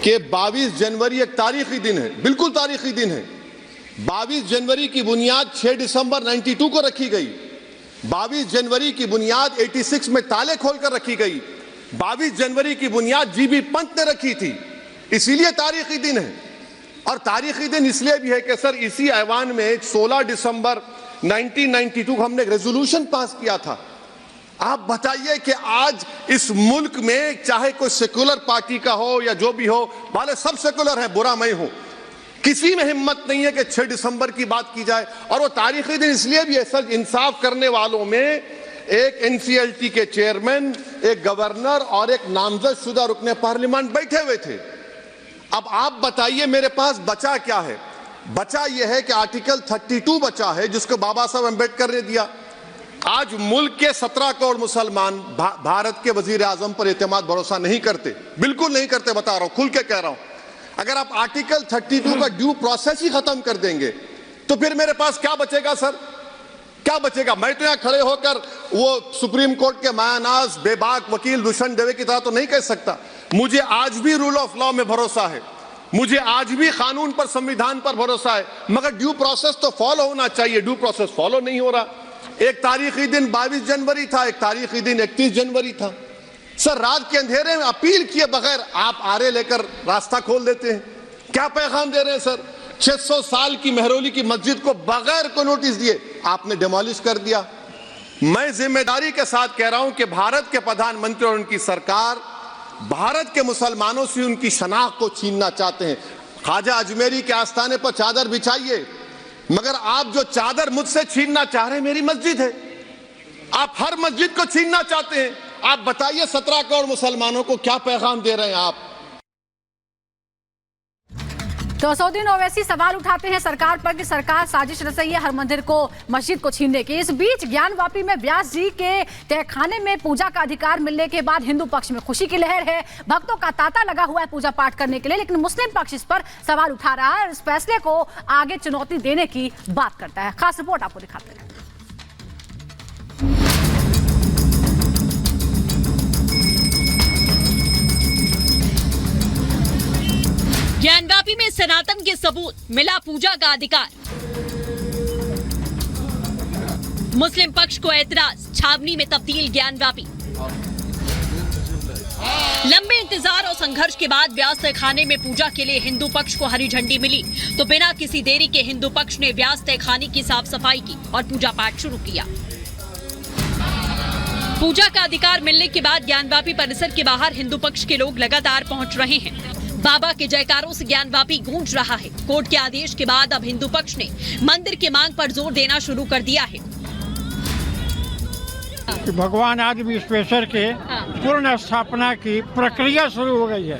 कि 22 जनवरी एक तारीखी दिन है, बिल्कुल तारीखी दिन है। 22 जनवरी की बुनियाद 6 दिसंबर 92 को रखी गई। 22 जनवरी की बुनियाद 86 में ताले खोलकर रखी गई। 22 जनवरी की बुनियाद जीबी पंत ने रखी थी, इसीलिए तारीखी दिन है। और तारीखी दिन इसलिए भी है कि सर इसी ऐवान में 16 दिसंबर 1992 को हमने एक रेजोल्यूशन पास किया था। आप बताइए कि आज इस मुल्क में चाहे कोई सेकुलर पार्टी का हो या जो भी हो, वाले सब सेकुलर है, बुरा मैं हूं, किसी में हिम्मत नहीं है कि 6 दिसंबर की बात की जाए। और वो तारीखी दिन इसलिए भी है सर, इंसाफ करने वालों में एक एनसीएलटी के चेयरमैन, एक गवर्नर और एक नामजद शुदा रुकने पार्लियामेंट बैठे हुए थे। अब आप बताइए मेरे पास बचा क्या है? बचा यह है कि आर्टिकल 32 बचा है, जिसको बाबा साहब अम्बेडकर ने दिया। आज मुल्क के 17 करोड़ मुसलमान भारत के वजीर आजम पर एतमाद भरोसा नहीं करते, बिल्कुल नहीं करते, बता रहा हूं, खुल के कह रहा हूं। अगर आप आर्टिकल 32 का ड्यू प्रोसेस ही खत्म कर देंगे तो फिर मेरे पास क्या बचेगा सर? क्या बचेगा? मैं तो यहां खड़े होकर वो सुप्रीम कोर्ट के मायानाज बेबाक वकील दुष्यंत दवे की तरह तो नहीं कह सकता। मुझे आज भी रूल ऑफ लॉ में भरोसा है, मुझे आज भी कानून पर, संविधान पर भरोसा है, मगर ड्यू प्रोसेस तो फॉलो होना चाहिए। ड्यू प्रोसेस फॉलो नहीं हो रहा। एक तारीखी दिन 22 जनवरी था, एक तारीखी दिन 31 जनवरी था। सर रात के अंधेरे में अपील किए बगैर आप आरे लेकर रास्ता खोल देते हैं। क्या पैगाम दे रहे हैं सर? 600 साल की मेहरौली की मस्जिद को बगैर को नोटिस दिए आपने डिमोलिश कर दिया। मैं जिम्मेदारी के साथ कह रहा हूं कि भारत के प्रधानमंत्री और उनकी सरकार भारत के मुसलमानों से उनकी शनाख्त को छीनना चाहते हैं। ख्वाजा अजमेरी के आस्थाने पर चादर बिछाइए, मगर आप जो चादर मुझसे छीनना चाह रहे हैं, मेरी मस्जिद है, आप हर मस्जिद को छीनना चाहते हैं। आप बताइए 17 करोड़ मुसलमानों को क्या पैगाम दे रहे हैं आप? तो असदुद्दीन ओवैसी सवाल उठाते हैं सरकार पर कि सरकार साजिश रच रही है हर मंदिर को, मस्जिद को छीनने की। इस बीच ज्ञानवापी में व्यास जी के तहखाने में पूजा का अधिकार मिलने के बाद हिंदू पक्ष में खुशी की लहर है। भक्तों का तांता लगा हुआ है पूजा पाठ करने के लिए, लेकिन मुस्लिम पक्ष इस पर सवाल उठा रहा है और इस फैसले को आगे चुनौती देने की बात करता है। खास रिपोर्ट आपको दिखाते हैं। ज्ञानवापी में सनातन के सबूत, मिला पूजा का अधिकार। मुस्लिम पक्ष को ऐतराज, छावनी में तब्दील ज्ञानवापी। लंबे इंतजार और संघर्ष के बाद व्यास तहखाने में पूजा के लिए हिंदू पक्ष को हरी झंडी मिली तो बिना किसी देरी के हिंदू पक्ष ने व्यास तहखाने की साफ सफाई की और पूजा पाठ शुरू किया। पूजा का अधिकार मिलने के बाद ज्ञानवापी परिसर के बाहर हिंदू पक्ष के लोग लगातार पहुंच रहे हैं। बाबा के जयकारों से ज्ञानवापी गूंज रहा है। कोर्ट के आदेश के बाद अब हिंदू पक्ष ने मंदिर की मांग पर जोर देना शुरू कर दिया है। भगवान आदि विश्वेश्वर के पूर्ण स्थापना की प्रक्रिया शुरू हो गई है।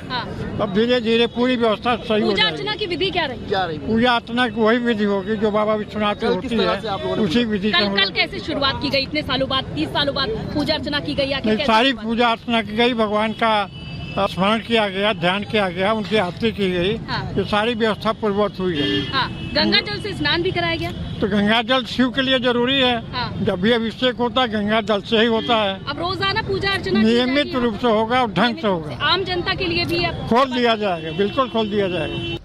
अब धीरे धीरे पूरी व्यवस्था सही हो जाएगी। पूजा अर्चना की विधि क्या रही? पूजा अर्चना की वही विधि होगी जो बाबा विश्वनाथ की होती है, उसी विधि से। कल कैसे शुरुआत की गई? इतने सालों बाद, 30 सालों बाद पूजा अर्चना की गई? सारी पूजा अर्चना की गई, भगवान का स्मरण किया गया, ध्यान किया गया, उनकी आरती की गई। ये सारी व्यवस्था पूर्ववत हुई है। गंगा जल से स्नान भी कराया गया। तो गंगा जल शिव के लिए जरूरी है। जब भी अभिषेक होता है गंगा जल से ही होता है। अब रोजाना पूजा अर्चना नियमित रूप से होगा और ढंग से होगा। आम जनता के लिए भी खोल दिया जाएगा, बिल्कुल खोल दिया जाएगा।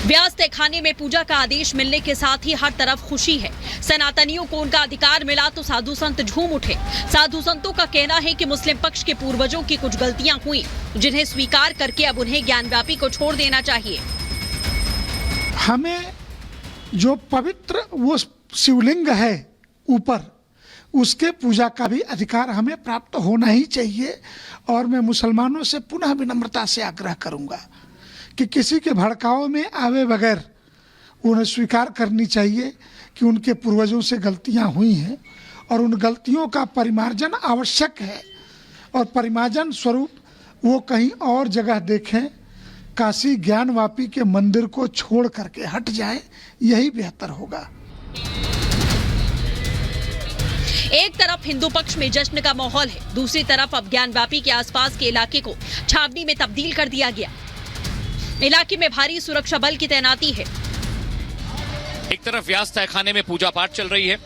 व्यास तहखाने में पूजा का आदेश मिलने के साथ ही हर तरफ खुशी है। सनातनियों को उनका अधिकार मिला तो साधु संत झूम उठे। साधु संतों का कहना है कि मुस्लिम पक्ष के पूर्वजों की कुछ गलतियां हुई जिन्हें स्वीकार करके अब उन्हें ज्ञानवापी को छोड़ देना चाहिए। हमें जो पवित्र वो शिवलिंग है ऊपर, उसके पूजा का भी अधिकार हमें प्राप्त होना ही चाहिए। और मैं मुसलमानों से पुनः विनम्रता से आग्रह करूंगा कि किसी के भड़काव में आवे बगैर उन्हें स्वीकार करनी चाहिए कि उनके पूर्वजों से गलतियां हुई हैं और उन गलतियों का परिमार्जन आवश्यक है। और परिमार्जन स्वरूप वो कहीं और जगह देखें, काशी ज्ञानवापी के मंदिर को छोड़ करके हट जाए, यही बेहतर होगा। एक तरफ हिंदू पक्ष में जश्न का माहौल है, दूसरी तरफ अब ज्ञानवापी के आसपास के इलाके को छावनी में तब्दील कर दिया गया। इलाके में भारी सुरक्षा बल की तैनाती है। एक तरफ व्यास तहखाने में पूजा पाठ चल रही है,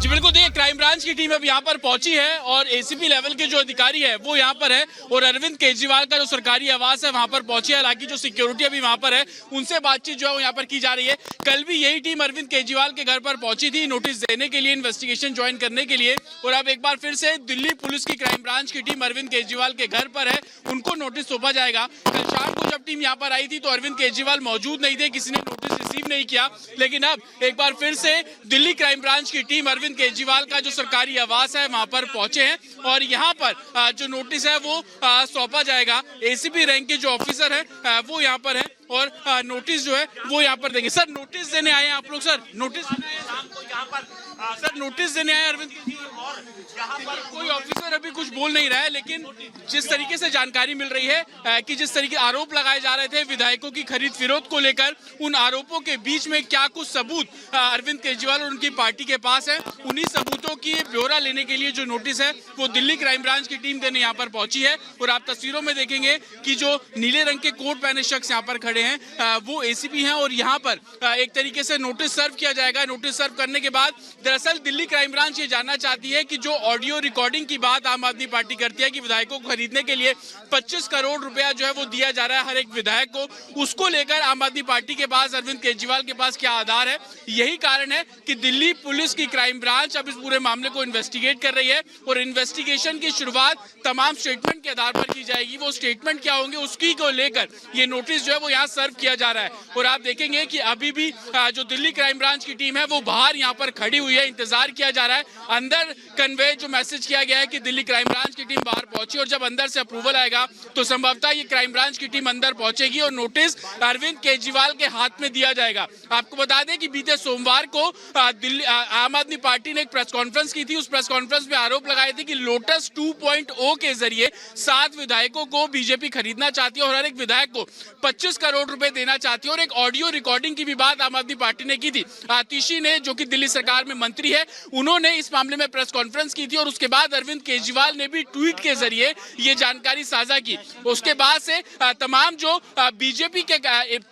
जी बिल्कुल, देखिए क्राइम ब्रांच की टीम अब यहाँ पर पहुंची है और एसीपी लेवल के जो अधिकारी है वो यहाँ पर है और अरविंद केजरीवाल का जो सरकारी आवास है वहाँ पर पहुंची है। हालांकि जो सिक्योरिटी अभी वहाँ पर है उनसे बातचीत जो है वो यहाँ पर की जा रही है। कल भी यही टीम अरविंद केजरीवाल के घर पर पहुंची थी नोटिस देने के लिए, इन्वेस्टिगेशन ज्वाइन करने के लिए, और अब एक बार फिर से दिल्ली पुलिस की क्राइम ब्रांच की टीम अरविंद केजरीवाल के घर पर है, उनको नोटिस सौंपा जाएगा। कल शाम को जब टीम यहाँ पर आई थी तो अरविंद केजरीवाल मौजूद नहीं थे, किसी ने नोटिस रिसीव नहीं किया, लेकिन अब एक बार फिर से दिल्ली क्राइम ब्रांच की टीम अरविंद केजरीवाल का जो सरकारी आवास है वहां पर पहुंचे हैं और यहां पर जो नोटिस है वो सौंपा जाएगा। एसीपी रैंक के जो ऑफिसर है वो यहां पर है और नोटिस जो है वो यहां पर देंगे। सर, नोटिस देने आए हैं आप लोग? सर, नोटिस सर नोटिस देने आए अरविंद केजरीवाल और यहाँ पर कोई ऑफिसर अभी कुछ बोल नहीं रहा है, लेकिन जिस तरीके से जानकारी मिल रही है कि जिस तरीके आरोप लगाए जा रहे थे विधायकों की खरीद फिरोख्त को लेकर, उन आरोपों के बीच में क्या कुछ सबूत अरविंद केजरीवाल और उनकी पार्टी के पास है, उन्हीं सबूतों की ब्यौरा लेने के लिए जो नोटिस है वो दिल्ली क्राइम ब्रांच की टीम देने यहाँ पर पहुंची है। और आप तस्वीरों में देखेंगे कि जो नीले रंग के कोट पहने शख्स यहाँ पर खड़े हैं वो एसीपी हैं और यहाँ पर एक तरीके से नोटिस सर्व किया जाएगा। नोटिस सर्व करने के बाद दरअसल दिल्ली क्राइम ब्रांच ये जानना चाहती है कि जो ऑडियो रिकॉर्डिंग की बात आम आदमी पार्टी करती है कि विधायकों को खरीदने के लिए 25 करोड़ रुपया जो है वो दिया जा रहा है हर एक विधायक को, उसको लेकर आम आदमी पार्टी के पास, अरविंद केजरीवाल के पास क्या आधार है। यही कारण है कि दिल्ली पुलिस की क्राइम ब्रांच अब इस पूरे मामले को इन्वेस्टिगेट कर रही है और इन्वेस्टिगेशन की शुरुआत तमाम स्टेटमेंट के आधार पर की जाएगी। वो स्टेटमेंट क्या होंगे उसकी को लेकर ये नोटिस जो है वो यहाँ सर्व किया जा रहा है। और आप देखेंगे कि अभी भी जो दिल्ली क्राइम ब्रांच की टीम है वो बाहर यहाँ पर खड़ी हुई है, इंतजार किया जा रहा है। अंदर कन्वे जो मैसेज किया गया है कि दिल्ली क्राइम ब्रांच की टीम बाहर पहुंची और जब अंदर से अप्रूवल आएगा तो संभवतः ये क्राइम ब्रांच की टीम अंदर पहुंचेगी और नोटिस अरविंद केजरीवाल के हाथ में दिया जाएगा। आपको बता दें कि बीते सोमवार को दिल्ली आम आदमी पार्टी ने एक प्रेस कॉन्फ्रेंस की थी। उस प्रेस कॉन्फ्रेंस में आरोप लगाए थे कि लोटस 2.0 के जरिए 7 विधायकों को बीजेपी खरीदना चाहती है और हर एक विधायक को 25 करोड़ रुपए देना चाहती है। और एक ऑडियो रिकॉर्डिंग की भी बात आम आदमी पार्टी ने की थी। आतिशी ने, जो कि दिल्ली सरकार में मंत्री है, उन्होंने इस मामले में प्रेस कॉन्फ्रेंस की थी और उसके बाद अरविंद केजरीवाल ने भी ट्वीट के जरिए ये जानकारी साझा की। उसके बाद से तमाम जो बीजेपी के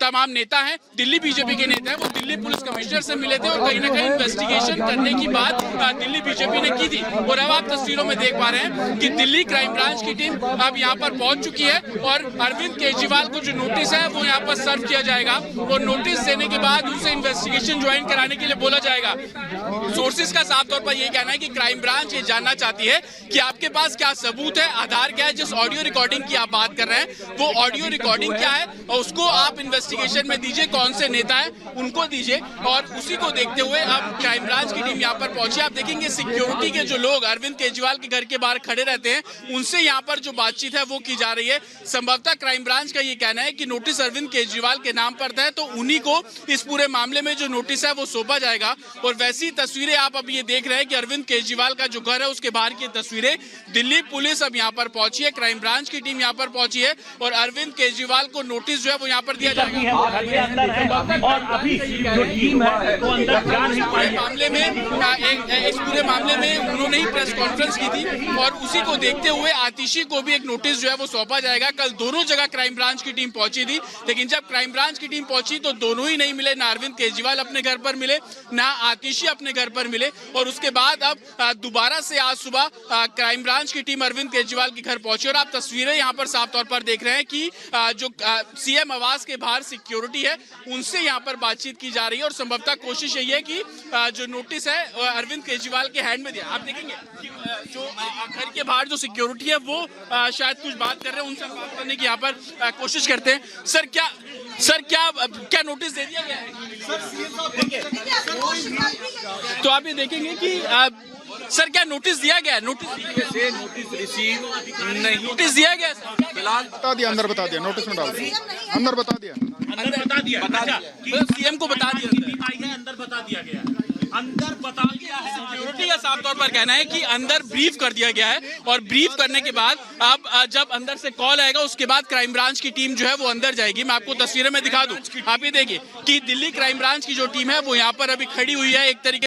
तमाम नेता हैं, दिल्ली बीजेपी के नेता हैं, वो दिल्ली पुलिस कमिश्नर से मिले थे और कहीं ना कहीं इन्वेस्टिगेशन करने की बात दिल्ली बीजेपी ने की थी। और अब आप तस्वीरों में देख पा रहे हैं कि दिल्ली क्राइम ब्रांच की टीम अब यहाँ पर पहुंच चुकी है और अरविंद केजरीवाल को जो नोटिस है वो यहाँ पर सर्व किया जाएगा और नोटिस देने के बाद उसे इन्वेस्टिगेशन ज्वाइन कराने के लिए बोला जाएगा। सोर्सेज का साफ तौर पर यही कहना है कि क्राइम ब्रांच ये जानना चाहती है कि आपके पास क्या सबूत है, आधार क्या है। जिस ऑडियो रिकॉर्डिंग की आप बात कर रहे हैं वो ऑडियो रिकॉर्डिंग क्या है और उसको आप इन्वेस्टिगेशन में दीजिए, कौन से नेता है उनको दीजिए। और उसी को देखते हुए अब क्राइम ब्रांच की टीम यहाँ पर पहुंची। आप देखेंगे सिक्योरिटी के जो लोग अरविंद केजरीवाल के घर के बाहर खड़े रहते हैं उनसे यहाँ पर जो बातचीत है वो की जा रही है। संभवतः क्राइम ब्रांच का ये कहना है कि नोटिस अरविंद केजरीवाल के नाम पर था तो उन्हीं को इस पूरे मामले में जो नोटिस है वो सौंपा जाएगा। और वैसी तस्वीरें आप अब ये देख रहे हैं कि अरविंद केजरीवाल का जो घर है उसके बाहर की तस्वीरें। दिल्ली पुलिस अब यहाँ पर पहुंची है, क्राइम ब्रांच की टीम यहाँ पर पहुंची है और अरविंद केजरीवाल को नोटिस जो है वो यहाँ पर दिया जाएगा। और अभी जो टीम है वो अंदर मामले में इस पूरे मामले में उन्होंने ही प्रेस कॉन्फ्रेंस की थी और उसी को देखते हुए आतिशी को भी एक नोटिस जो है वो सौंपा जाएगा। कल दोनों जगह क्राइम ब्रांच की टीम पहुंची थी, लेकिन जब क्राइम ब्रांच की टीम पहुंची तो दोनों ही नहीं मिले, ना अरविंद केजरीवाल अपने घर पर मिले, ना आतिशी अपने घर पर मिले। और उसके बाद अब दोबारा से आज सुबह क्राइम ब्रांच की टीम अरविंद केजरीवाल के घर पहुंची और आप तस्वीरें यहाँ पर साफ तौर पर देख रहे हैं कि जो सीएम आवास के बाहर सिक्योरिटी है उनसे यहाँ पर बातचीत की जा रही है और संभवतः कोशिश यही है कि जो नोटिस है अरविंद केजरीवाल के हैंड में दिया। आप देखेंगे कि जो घर के बाहर जो सिक्योरिटी है वो शायद कुछ बात कर रहे हैं, उनसे बात करने की यहाँ पर कोशिश करते हैं। सर क्या नोटिस दे दिया गया है? तो आप ये देखेंगे कि सर क्या नोटिस दिया गया है? नोटिस रिसीव नहीं, नोटिस दिया गया फिलहाल बता दिया, अंदर बता दिया, नोटिस में डाल दिया, अंदर बता दिया, सीएम को बता दिया, अंदर बता दिया गया, अंदर बता दिया है। सिक्योरिटी का साफ तौर पर कहना है कि अंदर ब्रीफ कर दिया गया है और ब्रीफ करने के बाद अब जब अंदर से कॉल आएगा उसके बाद क्राइम ब्रांच की टीम जो है वो अंदर जाएगी। मैं आपको तस्वीरें में दिखा दूं, आप ये देखिए कि दिल्ली क्राइम ब्रांच की जो टीम है वो यहाँ पर अभी खड़ी हुई है। एक तरीके